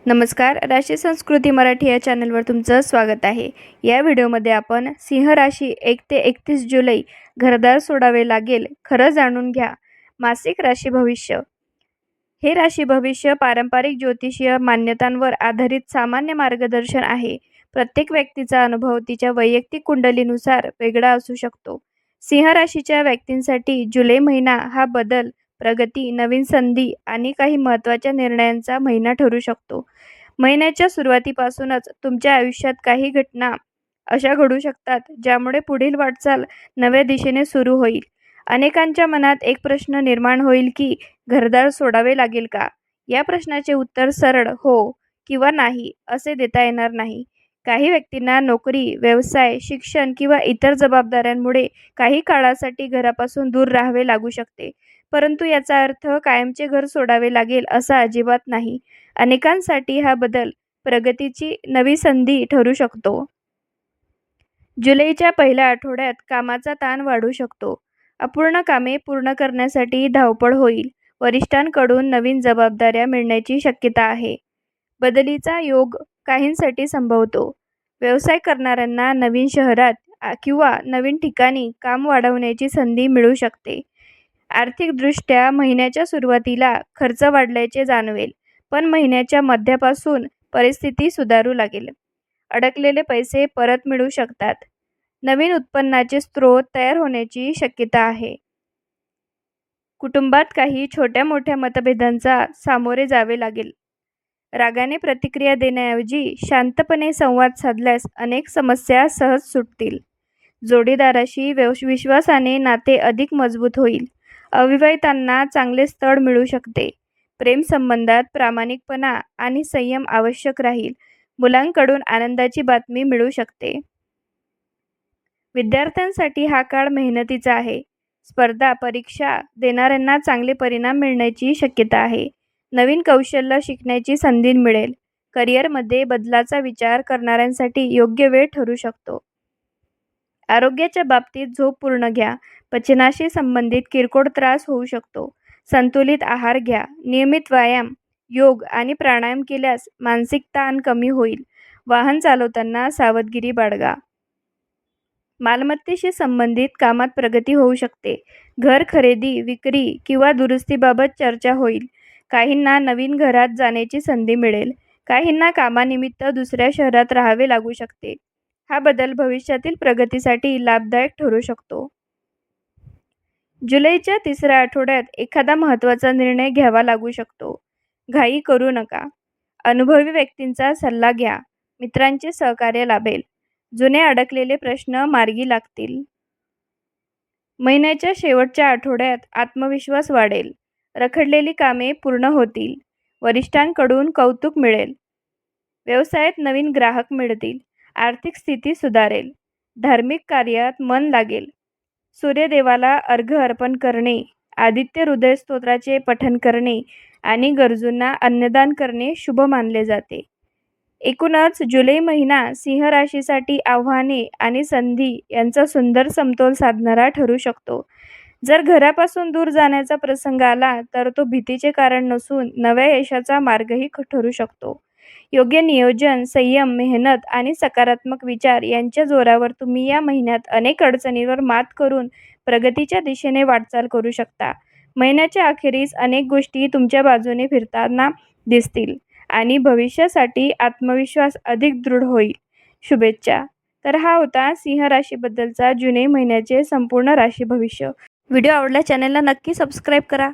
नमस्कार. राशी संस्कृती मराठी या चॅनलवर तुमचं स्वागत आहे. या व्हिडिओमध्ये आपण सिंह राशी 1 ते 31 जुलै घरदार सोडावे लागेल, खरं जाणून घ्या. मासिक राशी भविष्य. हे राशी भविष्य पारंपरिक ज्योतिषीय मान्यतांवर आधारित सामान्य मार्गदर्शन आहे. प्रत्येक व्यक्तीचा अनुभव तिच्या वैयक्तिक कुंडलीनुसार वेगळा असू शकतो. सिंह राशीच्या व्यक्तींसाठी जुलै महिना हा बदल, प्रगती, नवीन संधी आणि काही महत्त्वाच्या निर्णयांचा महिना ठरू शकतो. महिन्याच्या सुरुवातीपासूनच तुमच्या आयुष्यात काही घटना अशा घडू शकतात ज्यामुळे पुढील वाटचाल नव्या दिशेने सुरू होईल. अनेकांच्या मनात एक प्रश्न निर्माण होईल की घरदार सोडावे लागेल का? या प्रश्नाचे उत्तर सरळ हो किंवा नाही असे देता येणार नाही. काही व्यक्तींना नोकरी, व्यवसाय, शिक्षण किंवा इतर जबाबदाऱ्यांमुळे काही काळासाठी घरापासून दूर राहावे लागू शकते. परंतु याचा अर्थ कायमचे घर सोडावे लागेल असा अजिबात नाही. अनेकांसाठी हा बदल प्रगतीची नवी संधी ठरू शकतो. जुलैच्या पहिल्या आठवड्यात कामाचा ताण वाढू शकतो. अपूर्ण कामे पूर्ण करण्यासाठी धावपळ होईल. वरिष्ठांकडून नवीन जबाबदाऱ्या मिळण्याची शक्यता आहे. बदलीचा योग काहींसाठी संभवतो. व्यवसाय करणाऱ्यांना नवीन शहरात किंवा नवीन ठिकाणी काम वाढवण्याची संधी मिळू शकते. आर्थिकदृष्ट्या महिन्याच्या सुरुवातीला खर्च वाढल्याचे जाणवेल, पण महिन्याच्या मध्यापासून परिस्थिती सुधारू लागेल. अडकलेले पैसे परत मिळू शकतात. नवीन उत्पन्नाचे स्रोत तयार होण्याची शक्यता आहे. कुटुंबात काही छोट्या-मोठ्या मतभेदांचा सामोरे जावे लागेल. रागाने प्रतिक्रिया देण्याऐवजी शांतपणे संवाद साधल्यास अनेक समस्या सहज सुटतील. जोडीदाराशी विश्वासाने नाते अधिक मजबूत होईल. अविवाहितांना चांगले स्थळ मिळू शकते. प्रेमसंबंधात प्रामाणिकपणा आणि संयम आवश्यक राहील. मुलांकडून आनंदाची बातमी मिळू शकते. विद्यार्थ्यांसाठी हा काळ मेहनतीचा आहे. स्पर्धा परीक्षा देणाऱ्यांना चांगले परिणाम मिळण्याची शक्यता आहे. नवीन कौशल्य शिकण्याची संधी मिळेल. करिअरमध्ये बदलाचा विचार करणाऱ्यांसाठी योग्य वेळ ठरू शकतो. आरोग्याच्या बाबतीत झोप पूर्ण घ्या. पचनाशी संबंधित किरकोळ त्रास होऊ शकतो. संतुलित आहार घ्या. नियमित व्यायाम, योग आणि प्राणायाम केल्यास मानसिक ताण कमी होईल. वाहन चालवताना सावधगिरी बाळगा. मालमत्तेशी संबंधित कामात प्रगती होऊ शकते. घर खरेदी, विक्री किंवा दुरुस्तीबाबत चर्चा होईल. काहींना नवीन घरात जाण्याची संधी मिळेल. काहींना कामानिमित्त दुसऱ्या शहरात राहावे लागू शकते. हा बदल भविष्यातील प्रगतीसाठी लाभदायक ठरू शकतो. जुलैच्या तिसऱ्या आठवड्यात एखादा महत्त्वाचा निर्णय घ्यावा लागू शकतो. घाई करू नका. अनुभवी व्यक्तींचा सल्ला घ्या. मित्रांचे सहकार्य लाभेल. जुने अडकलेले प्रश्न मार्गी लागतील. महिन्याच्या शेवटच्या आठवड्यात आत्मविश्वास वाढेल. रखडलेली कामे पूर्ण होतील. वरिष्ठांकडून कौतुक मिळेल. व्यवसायात नवीन ग्राहक मिळतील. आर्थिक स्थिती सुधारेल. धार्मिक कार्यात मन लागेल. सूर्यदेवाला अर्घ्य अर्पण करणे, आदित्य हृदय स्तोत्राचे पठण करणे आणि गरजूंना अन्नदान करणे शुभ मानले जाते. एकूणच जुलै महिना सिंह राशीसाठी आव्हाने आणि संधी यांचा सुंदर समतोल साधणारा ठरू शकतो. जर घरापासून दूर जाण्याचा प्रसंग आला तर तो भीतीचे कारण नसून नव्या यशाचा मार्गही ठरू शकतो. योग्य नियोजन, संयम, मेहनत आणि सकारात्मक विचार यांच्या जोरावर तुम्ही या महिन्यात अनेक अडचणींवर मात करून प्रगतीच्या दिशेने वाटचाल करू शकता. महिन्याच्या अखेरीस अनेक गोष्टी तुमच्या बाजूने फिरताना दिसतील आणि भविष्यासाठी आत्मविश्वास अधिक दृढ होईल. शुभेच्छा. तर हा होता सिंह राशीबद्दलचा जुलै महिन्याचे संपूर्ण राशी भविष्य. व्हिडिओ आवडल्यास चॅनलला नक्की सबस्क्राईब करा.